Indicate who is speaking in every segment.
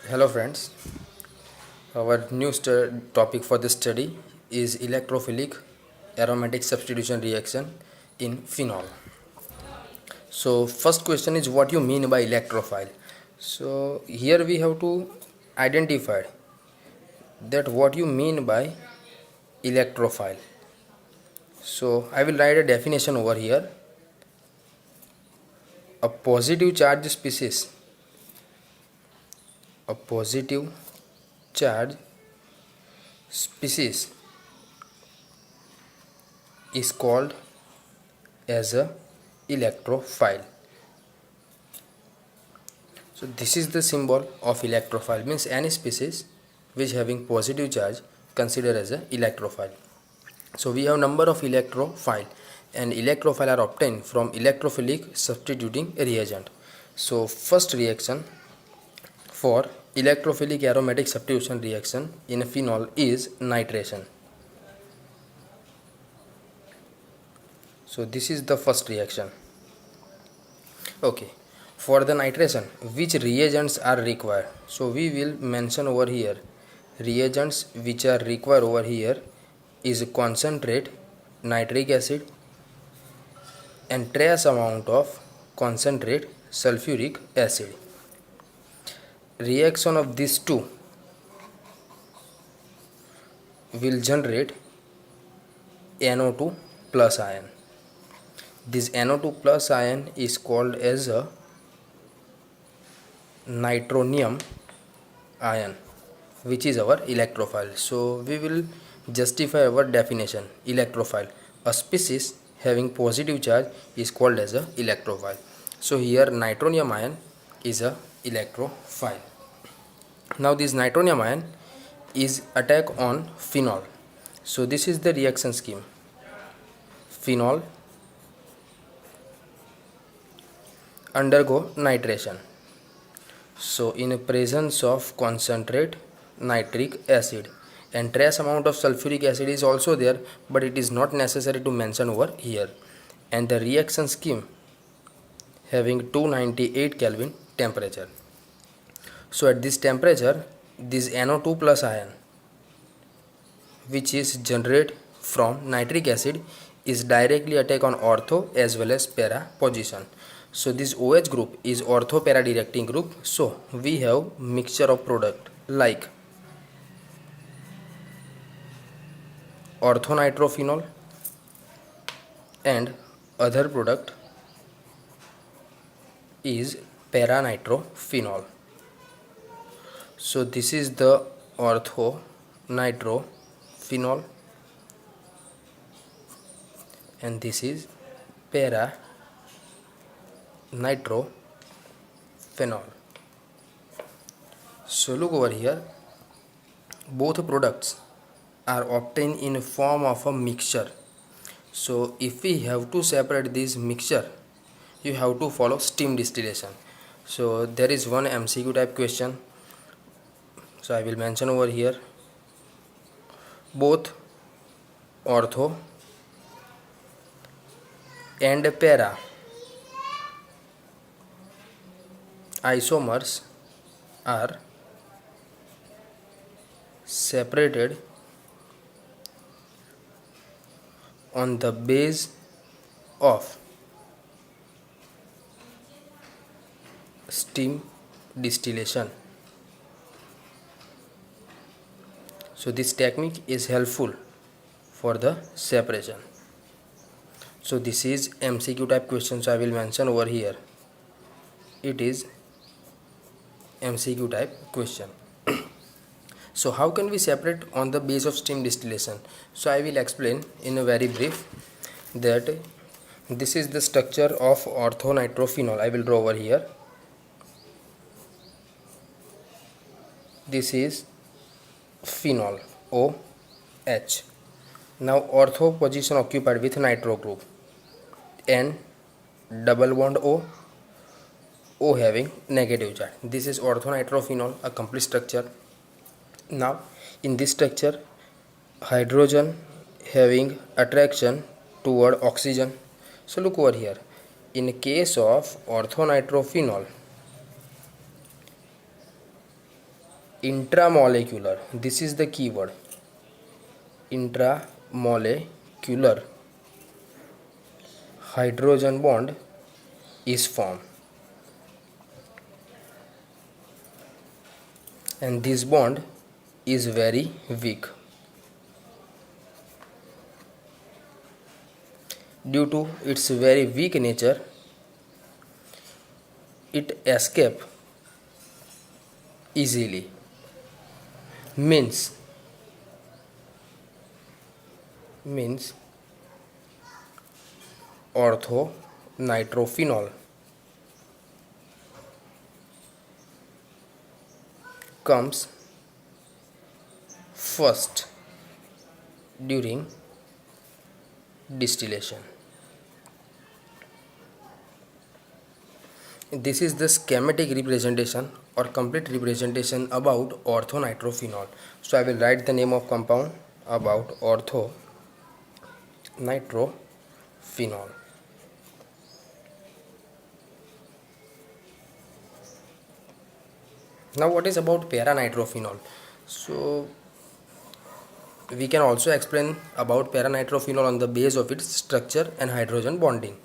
Speaker 1: Hello friends, our new topic for this study is electrophilic aromatic substitution reaction in phenol. So first question is what you mean by electrophile. So here we have to identify that what you mean by electrophile. So I will write a definition over here. A positive charge species, a positive charge species is called as a electrophile. So this is the symbol of electrophile, means any species which having positive charge considered as a electrophile. So we have number of electrophile, and electrophile are obtained from electrophilic substituting reagent. So first reaction for electrophilic aromatic substitution reaction in phenol is nitration. So this is the first reaction. Okay, for the nitration which reagents are required? So we will mention over here reagents which are required over here is concentrate nitric acid and trace amount of concentrate sulfuric acid. Reaction of these two will generate NO2 plus ion. This NO2 plus ion is called as a nitronium ion, which is our electrophile. So we will justify our definition. Electrophile, a species having positive charge is called as a electrophile. So here nitronium ion is a electrophile. Now this nitronium ion is attack on phenol. So this is the reaction scheme. Phenol undergo nitration. So in presence of concentrate nitric acid, and trace amount of sulfuric acid is also there, but it is not necessary to mention over here. And the reaction scheme having 298 Kelvin temperature. So at this temperature, this NO2 plus ion which is generated from nitric acid is directly attack on ortho as well as para position. So this OH group is ortho para directing group. So we have mixture of product like orthonitrophenol and other product is paranitrophenol. So this is the orthonitrophenol and this is paranitrophenol. So look over here, both products are obtained in form of a mixture. So if we have to separate this mixture, you have to follow steam distillation. So there is one MCQ type question. So I will mention over here, both ortho and para isomers are separated on the base of steam distillation. So this technique is helpful for the separation. So this is MCQ type question, so I will mention over here, it is MCQ type question. So how can we separate on the base of steam distillation? So I will explain in a very brief that this is the structure of orthonitrophenol. I will draw over here. This is phenol OH. Now ortho position occupied with nitro group, N double bond O having negative charge. This is orthonitrophenol, a complete structure. Now in this structure, hydrogen having attraction toward oxygen. So look over here, in case of orthonitrophenol, intramolecular, this is the keyword, intramolecular hydrogen bond is formed, and this bond is very weak. Due to its very weak nature, it escape easily. Means orthonitrophenol comes first during distillation. This is the schematic representation or complete representation about orthonitrophenol. So I will write the name of compound about orthonitrophenol. Now what is about paranitrophenol? So we can also explain about paranitrophenol on the base of its structure and hydrogen bonding.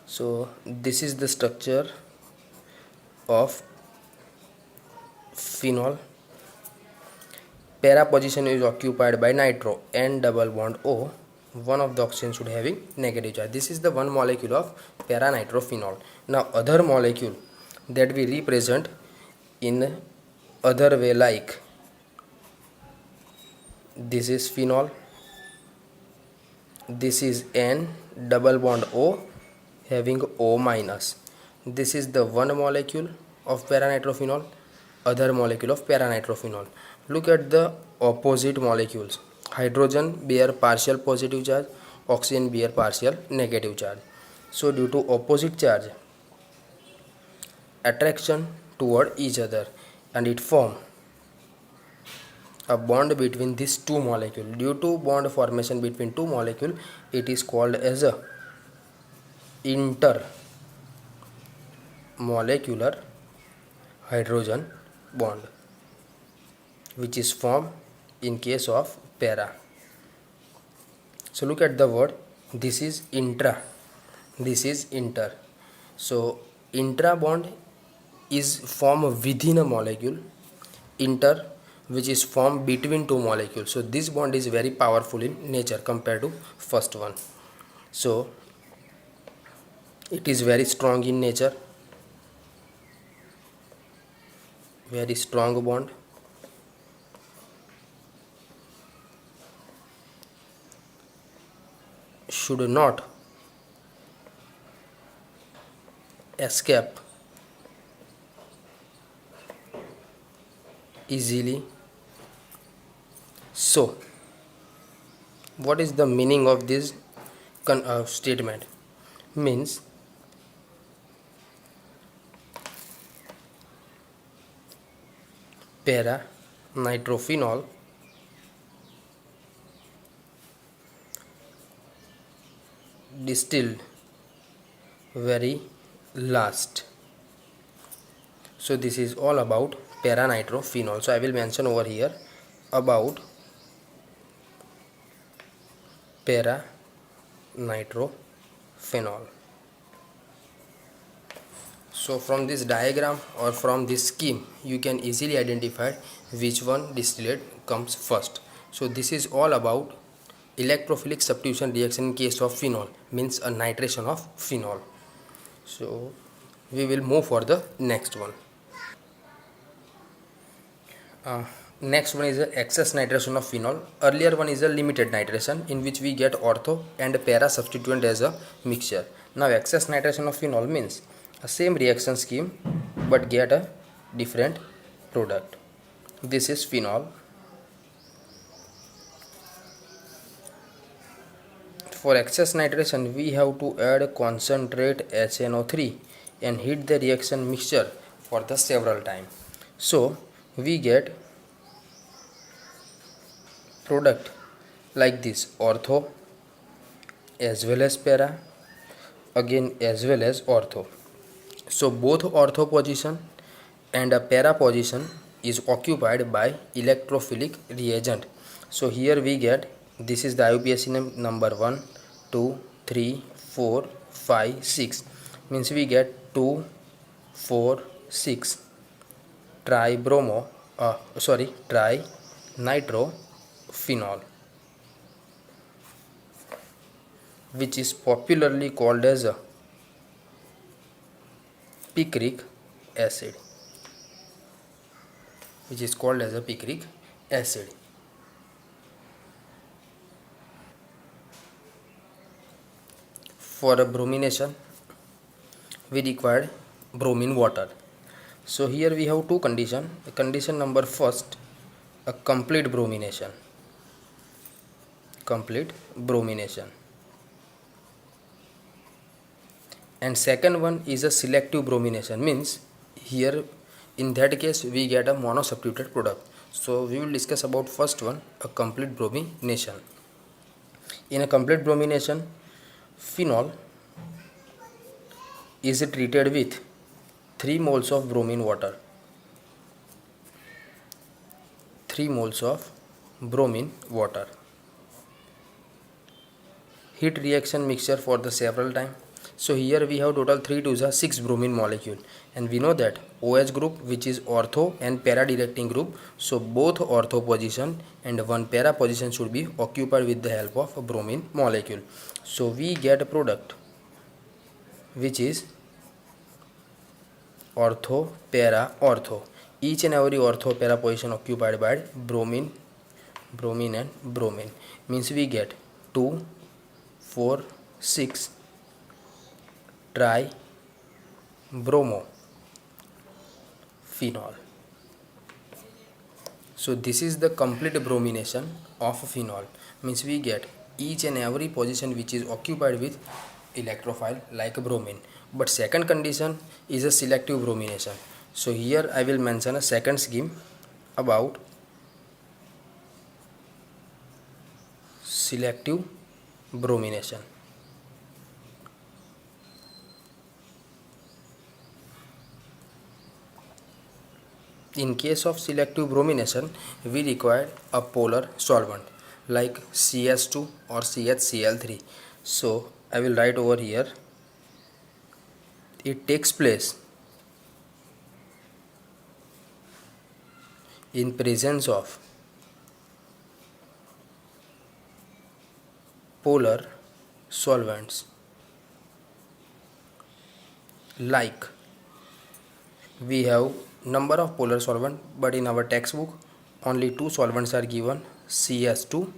Speaker 1: So this is the structure of phenol. Para position is occupied by nitro, N double bond O. One of the oxygen should having negative charge. This is the one molecule of paranitrophenol. Now other molecule that we represent in other way, like this is phenol, this is N double bond O having O minus. This is the one molecule of paranitrophenol, other molecule of paranitrophenol. Look at the opposite molecules. Hydrogen bear partial positive charge, oxygen bear partial negative charge. So due to opposite charge, attraction toward each other, and it form a bond between these two molecules. Due to bond formation between two molecules, it is called as a intermolecular hydrogen bond, which is formed in case of para. So look at the word, this is intra, this is inter. So intra bond is formed within a molecule, inter which is formed between two molecules. So this bond is very powerful in nature compared to first one. So it is very strong in nature, very strong bond. Should not escape easily. So what is the meaning of this statement? Means paranitrophenol distilled very last. So this is all about paranitrophenol. So I will mention over here about paranitrophenol. So from this diagram or from this scheme, you can easily identify which one distillate comes first. So this is all about electrophilic substitution reaction in case of phenol, means a nitration of phenol. So we will move for the next one. Next one is the excess nitration of phenol. Earlier one is a limited nitration, in which we get ortho and para substituent as a mixture. Now excess nitration of phenol means a same reaction scheme but get a different product. This is phenol. For excess nitration, we have to add concentrate HNO3 and heat the reaction mixture for the several times. So we get product like this, ortho as well as para, again as well as ortho. So both ortho position and a para position is occupied by electrophilic reagent. So here we get, this is the IUPAC number 1, 2, 3, 4, 5, 6, means we get 2, 4, 6 tribromo trinitrophenol, which is popularly called as a picric acid, For a bromination we require bromine water. So here we have two conditions. Condition number first, a complete bromination, and second one is a selective bromination, means here in that case we get a monosubstituted product. So we will discuss about first one, a complete bromination. In a complete bromination, phenol is treated with 3 moles of bromine water. 3 moles of bromine water. Heat reaction mixture for the several time. So here we have total 3 to 6 bromine molecule, and we know that OH group, which is ortho and para directing group, so both ortho position and one para position should be occupied with the help of a bromine molecule. So we get a product which is ortho, para, ortho. Each and every ortho para position occupied by bromine and bromine, means we get 2, 4, 6 tribromo phenol. So this is the complete bromination of phenol, means we get each and every position which is occupied with electrophile like bromine. But second condition is a selective bromination. So here I will mention a second scheme about selective bromination. In case of selective bromination, we require a polar solvent like CS2 or CHCl3. So I will write over here, it takes place in presence of polar solvents, like we have number of polar solvent, but in our textbook only 2 solvents are given, CS2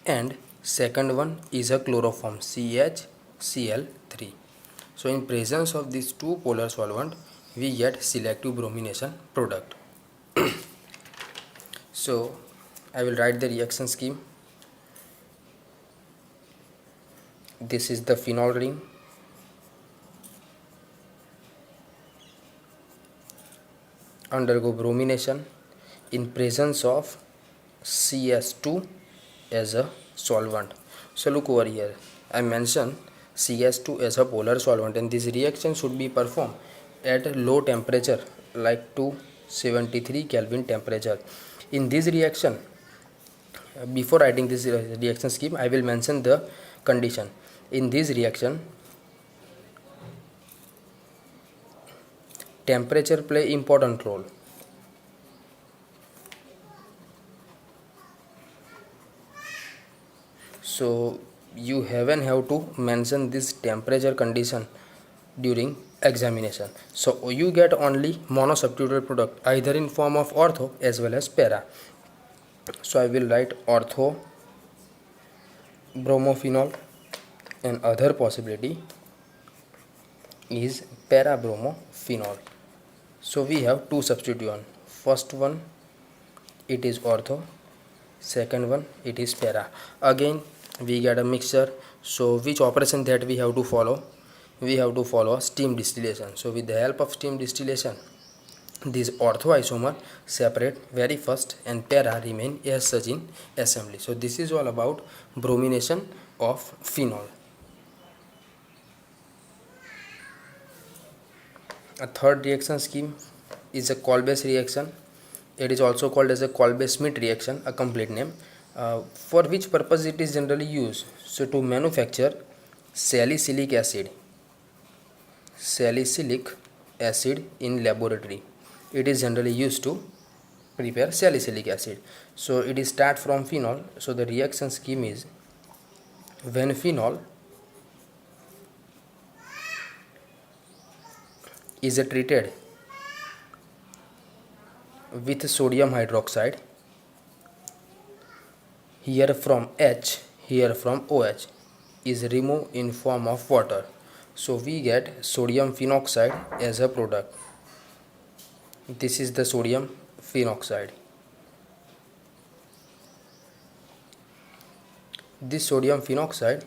Speaker 1: and second one is a chloroform, CHCl3. So in presence of these 2 polar solvent we get selective bromination product. So I will write the reaction scheme. This is the phenol ring, undergo bromination in presence of CS2 as a solvent. So look over here, I mentioned CS2 as a polar solvent, and this reaction should be performed at a low temperature like 273 Kelvin temperature. In this reaction, before writing this reaction scheme, I will mention the condition. In this reaction, temperature play important role. So you have to mention this temperature condition during examination. So you get only monosubstituted product either in form of ortho as well as para. So I will write ortho bromophenol, and other possibility is para bromophenol. So we have two substituents. First one it is ortho, second one it is para. Again we get a mixture. So which operation that we have to follow? We have to follow steam distillation. So with the help of steam distillation, these ortho isomer separate very first and para remain as such in assembly. So this is all about bromination of phenol. A third reaction scheme is a Kolbe reaction. It is also called as a Kolbe-Schmidt reaction, a complete name. For which purpose it is generally used? So to manufacture salicylic acid in laboratory. It is generally used to prepare salicylic acid. So it is start from phenol. So the reaction scheme is, when phenol is treated with sodium hydroxide, here from H, here from OH is removed in form of water. So we get sodium phenoxide as a product. This is the sodium phenoxide. This sodium phenoxide,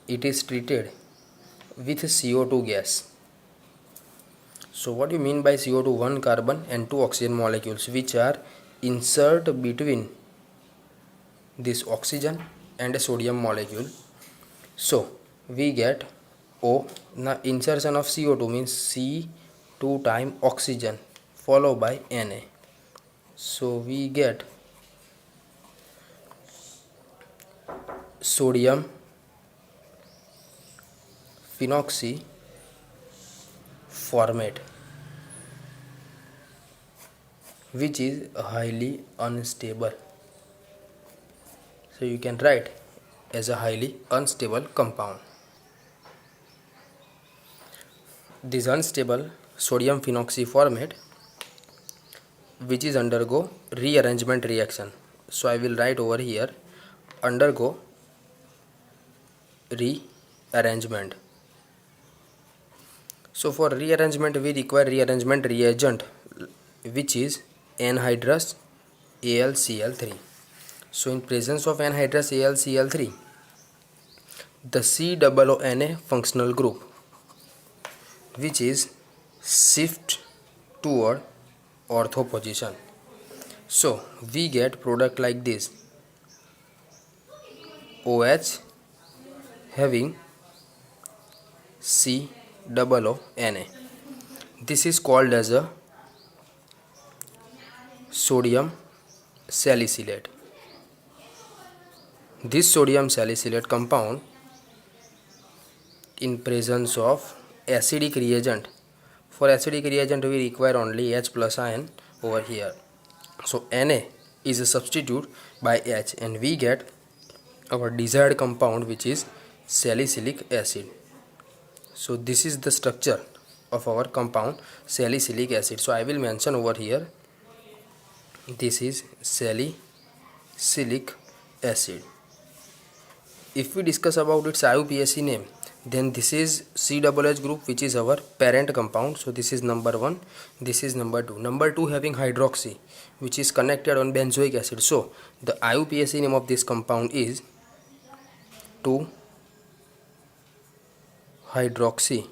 Speaker 1: it is treated with CO2 gas. So what do you mean by CO2? 1 carbon and 2 oxygen molecules which are inserted between this oxygen and a sodium molecule. So we get O. Now insertion of CO2 means C2 times oxygen followed by Na. So we get sodium phenoxy formate, which is highly unstable. So you can write as a highly unstable compound. This unstable sodium phenoxy formate, which is undergo rearrangement reaction. So I will write over here, undergo rearrangement. So for rearrangement we require rearrangement reagent, which is anhydrous AlCl3. So in presence of anhydrous AlCl3, the COONA functional group, which is shift toward ortho position. So we get product like this, OH having COONA. This is called as a sodium salicylate. This sodium salicylate compound, in presence of acidic reagent, for acidic reagent we require only H plus ion over here. So Na is a substitute by H and we get our desired compound, which is salicylic acid. So this is the structure of our compound salicylic acid. So I will mention over here, this is salicylic acid. If we discuss about its IUPAC name, then this is COOH group, which is our parent compound. So this is number 1, this is number 2. Number 2 having hydroxy, which is connected on benzoic acid. So the IUPAC name of this compound is 2-hydroxy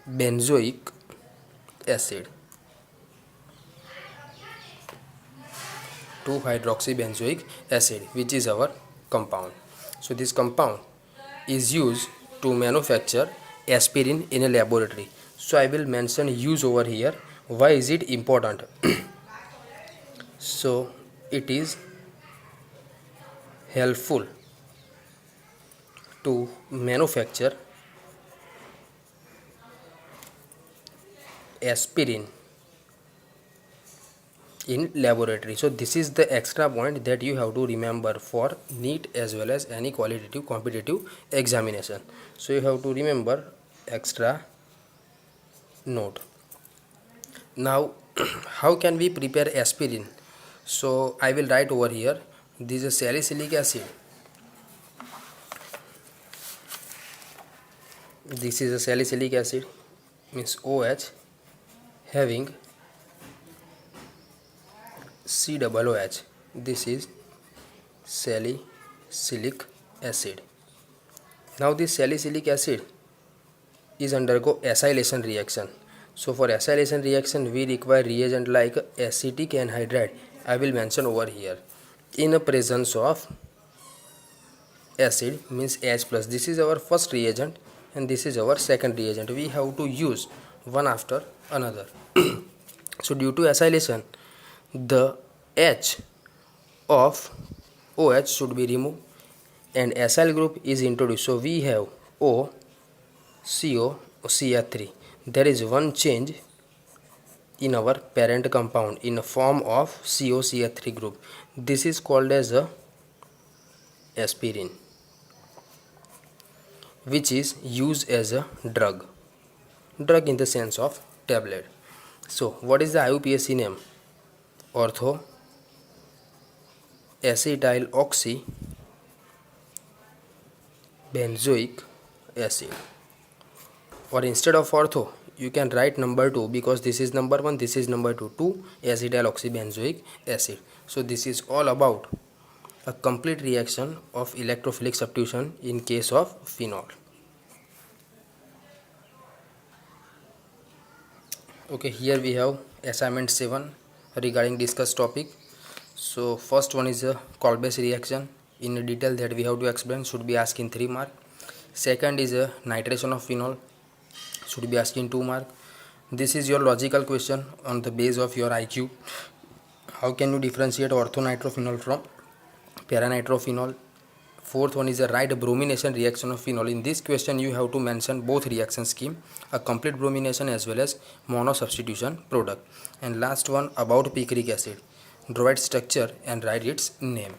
Speaker 1: benzoic acid. 2-hydroxybenzoic acid, which is our compound. So this compound is used to manufacture aspirin in a laboratory. So I will mention use over here. Why is it important? So it is helpful to manufacture aspirin in laboratory. So this is the extra point that you have to remember for NEET as well as any qualitative competitive examination. So you have to remember extra note. Now how can we prepare aspirin? So I will write over here, this is salicylic acid, this is a salicylic acid, means OH having COOH. This is salicylic acid. Now this salicylic acid is undergo acylation reaction. So for acylation reaction we require reagent like acetic anhydride. I will mention over here. In the presence of acid means H plus. This is our first reagent and this is our second reagent. We have to use one after another. So due to acylation, the H of OH should be removed and acyl group is introduced. So we have O, CO, CH3. There is one change in our parent compound in the form of COCH3 group. This is called as a aspirin, which is used as a drug in the sense of tablet. So what is the IUPAC name? Ortho acetyl oxy benzoic acid. Or instead of ortho, you can write number 2, because this is number 1, this is number 2, 2 acetyl oxybenzoic acid. So this is all about a complete reaction of electrophilic substitution in case of phenol. Okay, here we have assignment 7 regarding discussed topic. So first one is a Kolbe's reaction. In detail that we have to explain, should be asked in 3 mark. Second is a nitration of phenol, should be asked in 2 mark. This is your logical question on the base of your IQ. How can you differentiate orthonitrophenol from paranitrophenol? Fourth one is a write bromination reaction of phenol. In this question you have to mention both reaction scheme, a complete bromination as well as mono substitution product. And last one about picric acid, draw its structure and write its name.